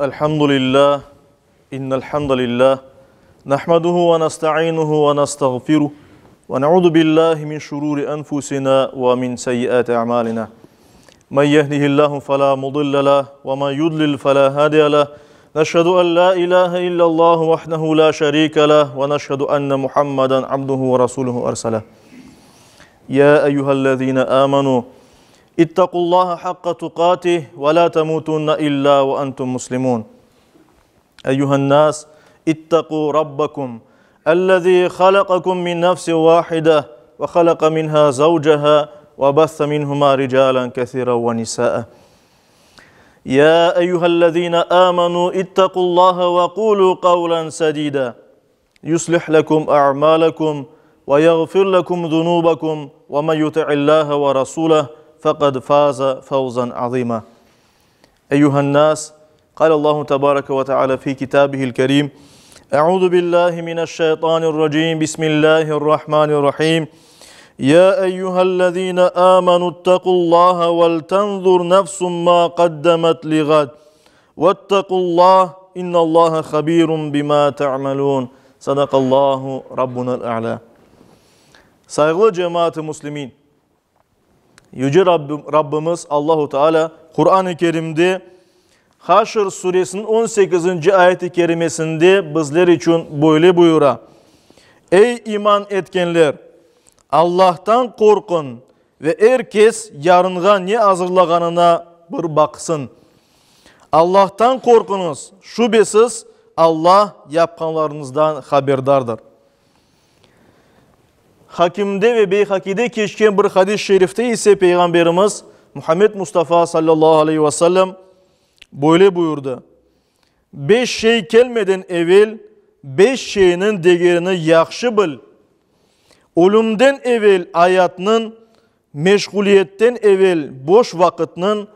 Elhamdülillah, innel hamdalillah, nahmaduhu ve nesta'inuhu ve nestağfiruh ve na'udhu billahi min şururi enfusina ve min seyyiati a'malina. Men yehdihillahu fela mudille leh ve men yudlil fela hadiye leh. Neşhedü en la ilahe illallah vahdehu la şerike leh ve neşhedü enne Muhammeden abduhu ve resuluhu erseleh. Ya eyyühellezine amenu İttakullaha hakka tukatih ve la temutunna illa ve entum muslimun. Eyyühen nas, ittaku rabbakum ellezî halakakum min nefsin vâhide ve halaka minha zavceha ve bassa minhuma ricalen kesiren ve nisâe. Ya eyyühellezîne âmenû ittakullaha ve kûlû kavlen sedîda yuslih lekum a'mâlekum ve yaghfir lekum zunûbekum ve men yuti'illâhe ve rasûleh فقد فاز فوزا عظيما. أيها الناس، قال الله تبارك وتعالى في كتابه الكريم: أعوذ بالله من الشيطان الرجيم، بسم الله الرحمن الرحيم. يا أيها الذين آمنوا اتقوا الله ولتنظر نفس ما قدمت لغد واتقوا الله إن الله خبير بما تعملون. صدق الله ربنا الأعلى. Saygılı cemaat-i Müslümin, Yüce Rabbimiz Allahu Teala Kur'an-ı Kerim'de Haşr suresinin 18. ayeti kerimesinde bizler için böyle buyura: Ey iman etkenler! Allah'tan korkun ve herkes yarınga ne hazırlaganına bir baksın. Allah'tan korkunuz. Şüphesiz Allah yapkanlarınızdan haberdardır. Hakim'de ve Beyhaki'de geçen bir hadis-i şerifte ise Peygamberimiz Muhammed Mustafa sallallahu aleyhi ve sellem böyle buyurdu: 5 şey gelmeden evvel 5 şeyinin değerini yaxşı bil. Ölümden evvel hayatının, meşguliyetten evvel boş vakitinin,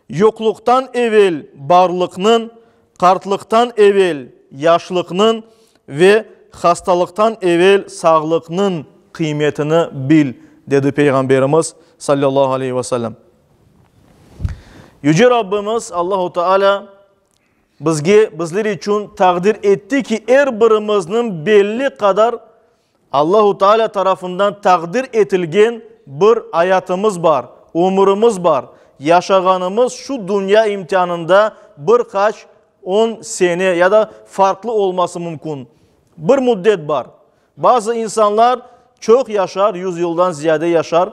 yokluktan evvel barlıkının, kartlıktan evvel yaşlıkının ve hastalıktan evvel sağlıkının kıymetini bil, dedi Peygamberimiz sallallahu aleyhi ve sellem. Yüce Rabbimiz Allahu Teala bizler için takdir etti ki her birimizin belli kadar Allahu Teala tarafından takdir etilgen bir hayatımız var, umurumuz var. Yaşaganımız şu dünya imtihanında birkaç 10 sene ya da farklı olması mümkün. Bir müddet var. Bazı insanlar çok yaşar, 100 yıldan ziyade yaşar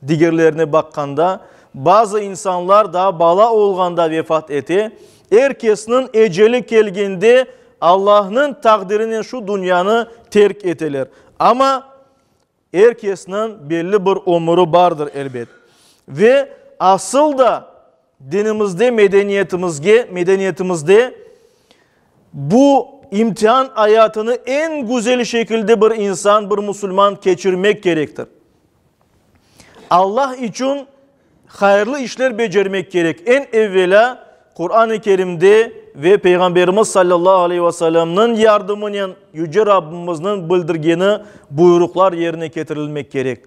diğerlerine bakkanda. Bazı insanlar daha bala olganda vefat etti. Herkesinin eceli gelginde Allah'ın takdirinin şu dünyanı terk etilir. Ama herkesinin belli bir umuru vardır elbet. Ve asıl da dinimizde, medeniyetimizde bu İmtihan hayatını en güzel şekilde bir insan, bir Müslüman geçirmek gerektir. Allah için hayırlı işler becermek gerek. En evvela Kur'an-ı Kerim'de ve Peygamberimiz sallallahu aleyhi ve sellem'nin yardımıyla Yüce Rabbimizin bildirgeni buyruklar yerine getirilmek gerek.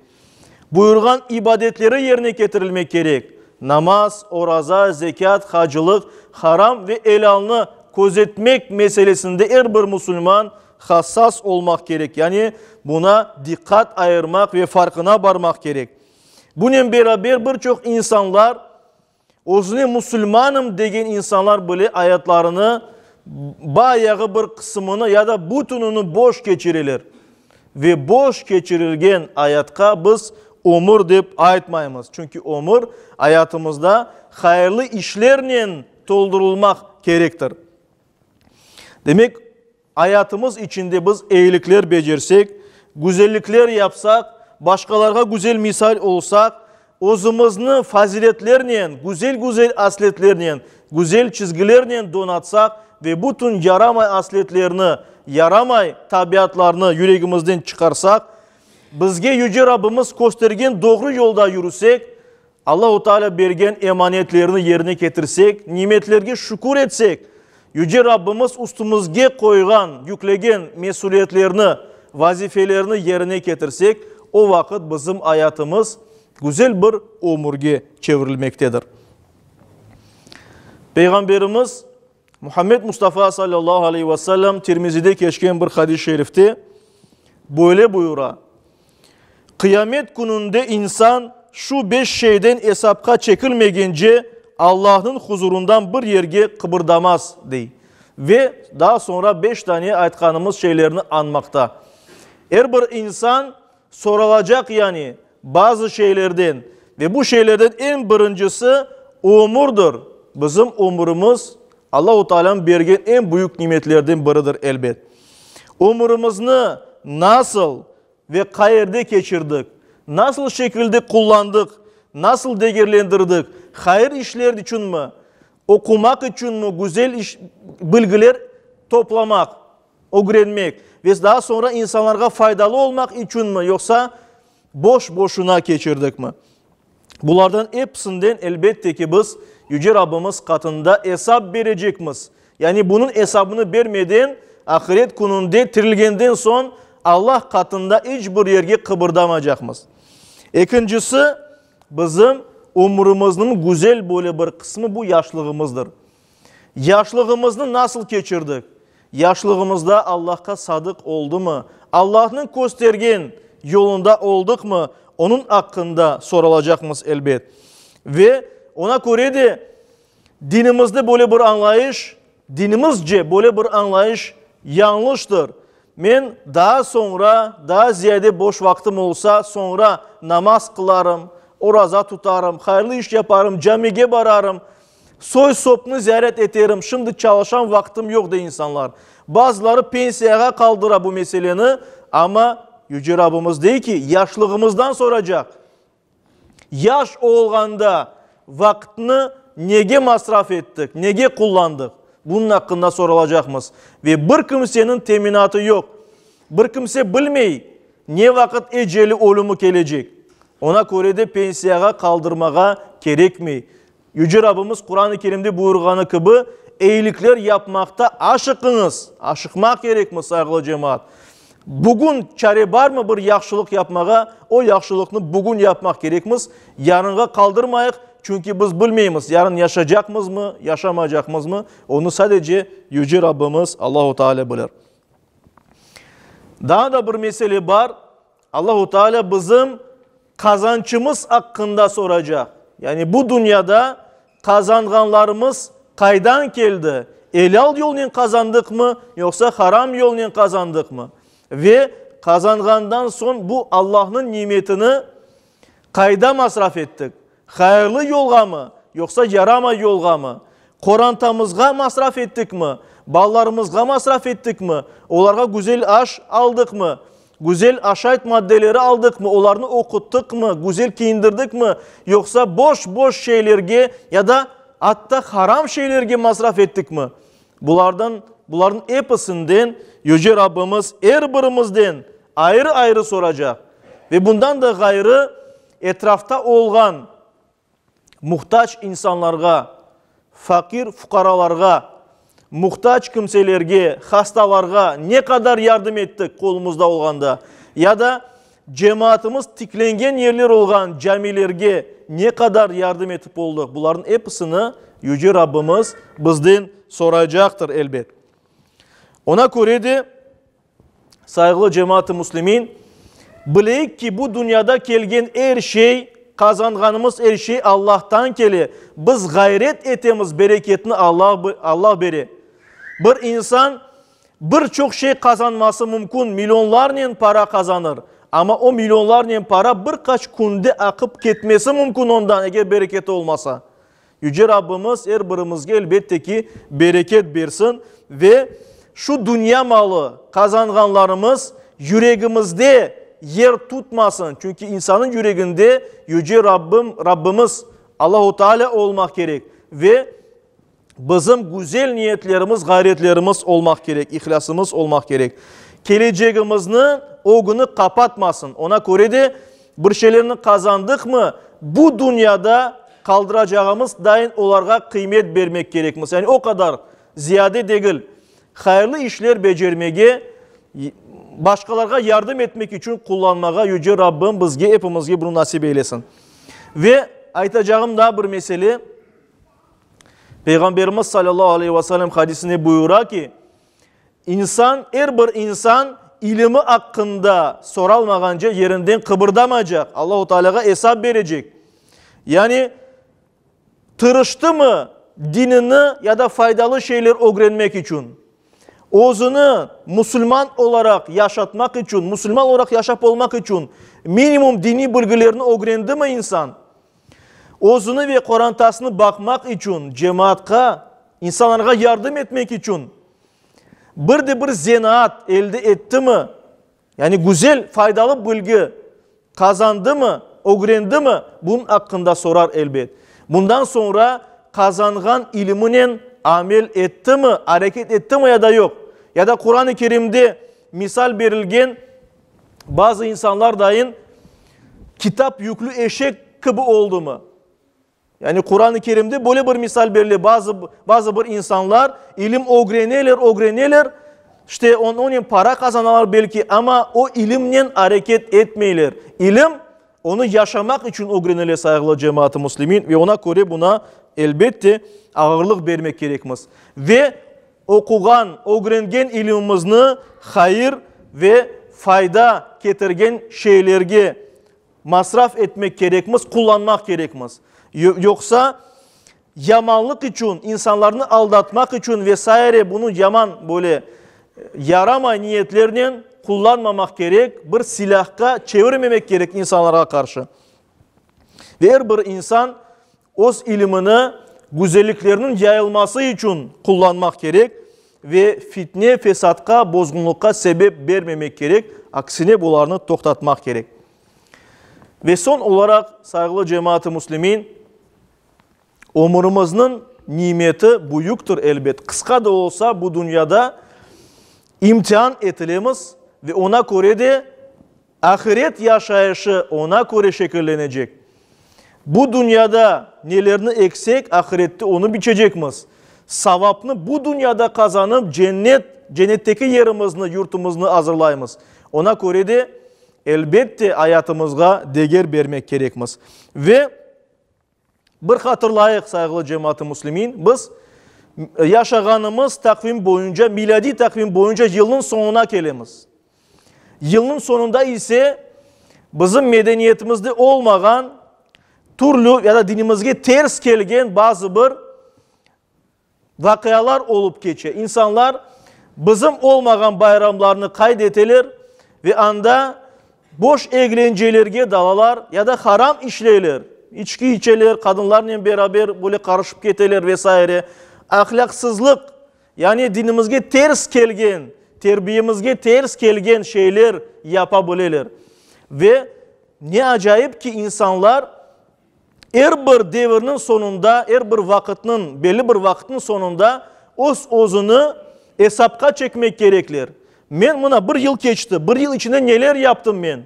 Buyurgan ibadetleri yerine getirilmek gerek. Namaz, oraza, zekat, hacılık, haram ve helalını gözetmek meselesinde her bir Müslüman hassas olmak gerek. Yani buna dikkat ayırmak ve farkına varmak gerek. Bununla beraber birçok insanlar, özüne Müslümanım degen insanlar böyle hayatlarını bayağı bir kısmını ya da bütününü boş geçirilir. Ve boş geçirilgen hayatka biz umur deyip aytmayımız. Çünkü umur hayatımızda hayırlı işlerle doldurulmak gerektir. Demek hayatımız içinde biz iyilikler becersek, güzellikler yapsak, başkalarına güzel misal olsak, özümüzün faziletlerle, güzel asletlerle, güzel çizgilerle donatsak ve bütün yaramay asletlerini, yaramay tabiatlarını yüreğimizden çıkarsak, bizge Yüce Rabbimiz göstergen doğru yolda yürüsek, Allah-u Teala bergen emanetlerini yerine getirsek, nimetlerge şükür etsek, Yüce Rabbimiz üstümüzge koygan, yüklegen mesuliyetlerini, vazifelerini yerine getirsek, o vakit bizim hayatımız güzel bir umurge çevrilmektedir. Peygamberimiz Muhammed Mustafa sallallahu aleyhi ve sellem Tirmizi'de geçen bir hadis-i şerifte böyle buyura. Kıyamet gününde insan şu 5 şeyden hesapka çekilmeyince Allah'ın huzurundan bir yerge kıpırdamaz dey. Ve daha sonra 5 tane aytkanımız şeylerini anmakta. Her bir insan sorulacak yani bazı şeylerden ve bu şeylerden en birincisi umurdur. Bizim umurumuz Allah-u Teala'nın bergen en büyük nimetlerden biridir elbet. Umurumuzu nasıl ve kayerde geçirdik, nasıl şekilde kullandık, nasıl değerlendirdik, hayır işler için mi, okumak için mi, güzel bilgiler toplamak, öğrenmek ve daha sonra insanlara faydalı olmak için mi, yoksa boşuna geçirdik mi? Bunlardan hepsinden elbette ki biz Yüce Rabbimiz katında hesap verecekmiz. Yani bunun hesabını vermeden ahiret gününde tirilgenden son Allah katında hiçbir yerge kıpırdamayacakmız. İkincisi bizim umurumuzun güzel böyle bir kısmı bu yaşlılığımızdır. Yaşlılığımızı nasıl geçirdik? Yaşlılığımızda Allah'a sadık oldu mu? Allah'ın göstergen yolunda olduk mu? Onun hakkında sorulacakmız elbet. Ve ona göre de dinimizde böyle bir anlayış, dinimizce böyle bir anlayış yanlıştır. Ben daha sonra, daha ziyade boş vaktim olsa sonra namaz kılarım, oraza tutarım, hayırlı iş yaparım, camiye bararım, soy sopunu ziyaret ederim. Şimdi çalışan vaktim yok da insanlar. Bazıları pensiyaya kaldıra bu meseleni ama Yüce Rabbimiz değil ki yaşlılığımızdan soracak. Yaş olganda vaktini nege masraf ettik, nege kullandık? Bunun hakkında sorulacakmız. Ve bir kimsenin teminatı yok. Bir kimse bilmey ne vakit eceli ölümü gelecek. Ona göre de pensiyaya kaldırmaya gerek mi? Yüce Rabbimiz Kur'an-ı Kerim'de buyurganı gibi iyilikler yapmakta aşıkınız. Aşıkmak gerek mi saygılı cemaat? Bugün çare var mı bir yaxşılık yapmaya? O yaxşılıkını bugün yapmak gerekmiz. Yarınga kaldırmayık. Çünkü biz bilmeyimiz yarın yaşayacakmız mı, yaşamayacakmız mı? Onu sadece Yüce Rabbimiz Allah-u Teala bilir. Daha da bir mesele var. Allah-u Teala bizim kazançımız hakkında soracak. Yani bu dünyada kazanganlarımız kaydan geldi? Helal yolundan kazandık mı yoksa haram yolundan kazandık mı? Ve kazangandan son bu Allah'ın nimetini kayda masraf ettik. Hayırlı yolga mı yoksa yarama yolga mı? Korantamızga masraf ettik mi? Ballarımızga masraf ettik mi? Onlara güzel aş aldık mı? Güzel aşayt maddeleri aldık mı? Onlarını okuttuk mu? Güzel giyindirdik mi? Yoksa boş şeylerge ya da hatta haram şeylerge masraf ettik mi? Bunların hepsinden Yüce Rabbimiz her birimizden ayrı soracak. Ve bundan da gayrı etrafta olgan muhtaç insanlarga, fakir fukaralarga, muhtaç kimselerge, hastalarga ne kadar yardım ettik kolumuzda olganda ya da cemaatimiz tiklengen yerler olgan camilerge ne kadar yardım etip olduk. Bunların hepsini Yüce Rabbimiz bizden soracaktır elbet. Ona göre de saygılı cemaat-ı muslimin bileyik ki bu dünyada gelgen her şey kazanganımız her şey Allah'tan geli. Biz gayret etemiz bereketini Allah beri. Bir insan birçok şey kazanması mümkün. Milyonlarla para kazanır. Ama o milyonlarla para birkaç günde akıp gitmesi mümkün ondan eğer bereket olmasa. Yüce Rabbimiz her birimizge elbette ki bereket versin ve şu dünya malı kazanganlarımız yüreğimizde yer tutmasın. Çünkü insanın yüreğinde Yüce Rabbimiz Allah-u Teala olmak gerek. Ve bizim güzel niyetlerimiz, gayretlerimiz olmak gerek. İhlasımız olmak gerek. Geleceğimizin o günü kapatmasın. Ona göre de bir şeylerini kazandık mı bu dünyada kaldıracağımız daim onlara kıymet vermek gerekmez. Yani o kadar ziyade değil. Hayırlı işler becermeye, başkalarına yardım etmek için kullanmaya Yüce Rabbim bizge hepimizge bunu nasip eylesin. Ve aytacağım daha bir mesele. Peygamberimiz sallallahu aleyhi ve sellem hadisinde buyurar ki, her bir insan ilimi hakkında soralmaganca yerinden kıpırdamayacak. Allah-u Teala'ya hesap verecek. Yani tırıştı mı dinini ya da faydalı şeyler öğrenmek için, özünü Müslüman olarak yaşatmak için, Müslüman olarak yaşap olmak için minimum dini bilgilerini öğrendi mi insan? Özünü ve Kur'an-tasını bakmak için, cemaatka, insanlara yardım etmek için bir zanaat elde etti mi? Yani güzel, faydalı bilgi kazandı mı, öğrendi mi? Bunun hakkında sorar elbet. Bundan sonra kazangan iliminin amel etti mi, hareket etti mi ya da yok? Ya da Kur'an-ı Kerim'de misal verilgen bazı insanlar dahi kitap yüklü eşek gibi oldu mu? Yani Kur'an-ı Kerim'de böyle bir misal veriliyor. Bazı bir insanlar ilim öğrenirler. İşte onun para kazanırlar belki ama o ilimle hareket etmeyler. İlim onu yaşamak için öğrenirler saygılı cemaat-i Müslümin ve ona göre buna elbette ağırlık vermek gerekmez. Ve okugan, öğrengen ilimimizni hayır ve fayda getirgen şeylerge masraf etmek gerekmez, kullanmak gerekmez. Yoksa yamanlık için, insanlarını aldatmak için vesaire bunu yaman böyle yaramay niyetlerinin kullanmamak gerek, bir silahka çevirmemek gerek insanlara karşı. Ve her bir insan öz ilimini güzelliklerinin yayılması için kullanmak gerek ve fitne, fesatka, bozgunlukka sebep vermemek gerek. Aksine bunlarını toktatmak gerek. Ve son olarak saygılı cemaat-i Müslümin, ömrümüzün nimeti büyüktür elbet. Kısa da olsa bu dünyada imtihan edilemiz ve ona göre de ahiret yaşayışı ona göre şekillenecek. Bu dünyada nelerini eksik, ahirette onu biçecekmiz. Savapını bu dünyada kazanıp cennetteki yerimizni, yurtumuzni hazırlayımız. Ona göre de elbette hayatımızga değer vermek gerekmez. Ve bir hatırlayık saygılı cemaat-i Müslümin, biz yaşaganımız takvim boyunca, miladi takvim boyunca yılın sonuna gelemiz. Yılın sonunda ise bizim medeniyetimizde olmayan türlü ya da dinimizge ters gelgen bazı bir vakayalar olup geçe. İnsanlar bizim olmayan bayramlarını kaydeteler ve anda boş eğlencelerge dalalar ya da haram işleyler. İçki içeler, kadınlarla beraber böyle karışıp geteler vesaire. Ahlaksızlık, yani dinimizge ters gelgen, terbiyemizge ters gelgen şeyler yapabilirler. Ve ne acayip ki insanlar her bir devrinin sonunda, her bir vakitinin, belli bir vakitinin sonunda özünü hesapka çekmek gereklir. Ben buna bir yıl geçti, bir yıl içinde neler yaptım ben?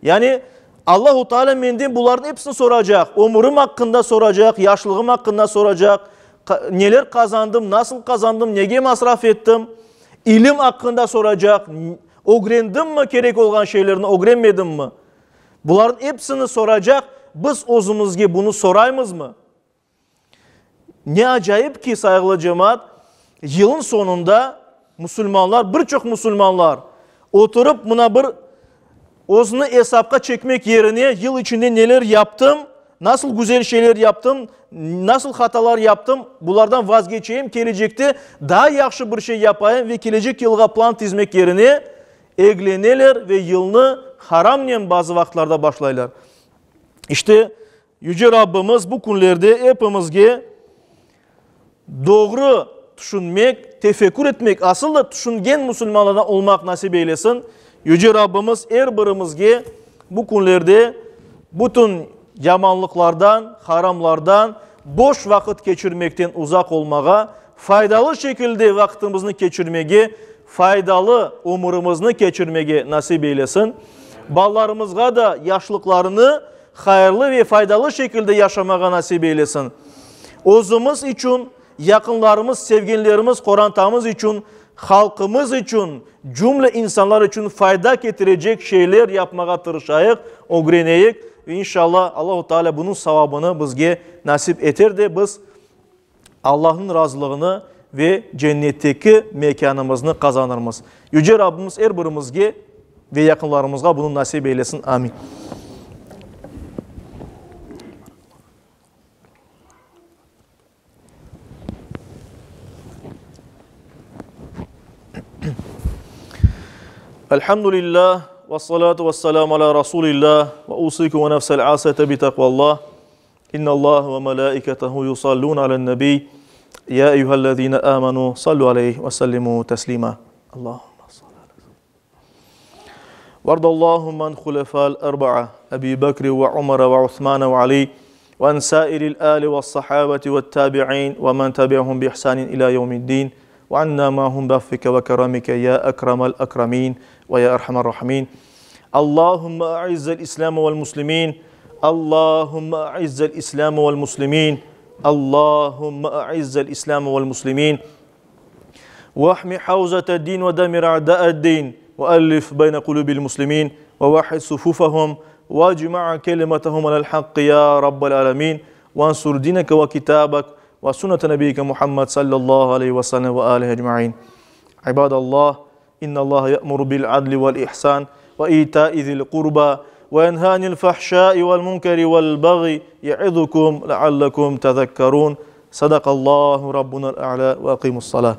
Yani Allah-u Teala menden bunların hepsini soracak. Ömrüm hakkında soracak, yaşlılığım hakkında soracak. Neler kazandım, nasıl kazandım, nege masraf ettim. İlim hakkında soracak. Öğrendim mi gerek olan şeylerini, öğrenmedim mi? Bunların hepsini soracak. Biz özümüzge bunu sorayımız mı? Ne acayip ki saygılı cemaat, yılın sonunda Müslümanlar, birçok Müslümanlar oturup buna bir özünü hesapka çekmek yerine yıl içinde neler yaptım, nasıl güzel şeyler yaptım, nasıl hatalar yaptım, bunlardan vazgeçeyim, gelecekte daha yaxşı bir şey yapayım ve gelecek yılga plan dizmek yerine eğlenirler ve yılını haramla bazı vaktlarda başlayırlar. İşte Yüce Rabbimiz bu günlerde hepimizge doğru düşünmek, tefekkür etmek, asıl da düşüngen Müslümanlardan olmak nasip eylesin. Yüce Rabbimiz her birimizge bu günlerde bütün yamanlıklardan, haramlardan, boş vakit geçirmekten uzak olmağa, faydalı şekilde vaktimizni geçirmeye, faydalı umurumuzni geçirmeye nasip eylesin. Ballarımızga da yaşlıklarını hayırlı ve faydalı şekilde yaşamağa nasip eylesin. Özümüz için, yakınlarımız, sevgililerimiz, Kur'an'tamız için, halkımız için, cümle insanlar için fayda getirecek şeyler yapmağa tırışayık, öğreneyik ve inşallah Allah-u Teala bunun savabını bizge nasip eter de biz Allah'ın razılığını ve cennetteki mekanımızını kazanırmız. Yüce Rabbimiz her birimizge ve yakınlarımızga bunu nasip eylesin. Amin. Elhamdülillah ve salatu ve selamu ala Resulillah ve usiku ve nefsel asete bi takvallah. İnna Allah ve melaiketehu yusallun alen nebi. Ya eyyühellezine amenu sallu aleyhi ve sellimu teslima. Allahümme salli aleyhi. Vardallahum an khulefal erba'a Ebi Bekri ve Umar ve Uthman ve Ali ve an sairil ali ve sahabeti ve tabi'in ve men tabi'ahum bi ihsanin ila yevmiddin. وعنا معهم بعفوك وكرمك يا أكرم الأكرمين ويا أرحم الراحمين. اللهم أعز الإسلام والمسلمين. اللهم أعز الإسلام والمسلمين. اللهم أعز الإسلام والمسلمين. واحمي حوزة الدين ودمر أعداء الدين وألف بين قلوب المسلمين ووحد صفوفهم واجمع كلمتهم على الحق يا رب العالمين. وانصر دينك وكتابك وسنة نبيك محمد صلى الله عليه وسلم وآله أجمعين. عباد الله إن الله يأمر بالعدل والإحسان وإيتاء ذي القربى وينهى عن الفحشاء والمنكر والبغي يعظكم لعلكم تذكرون. صدق الله ربنا الأعلى وأقيموا الصلاة.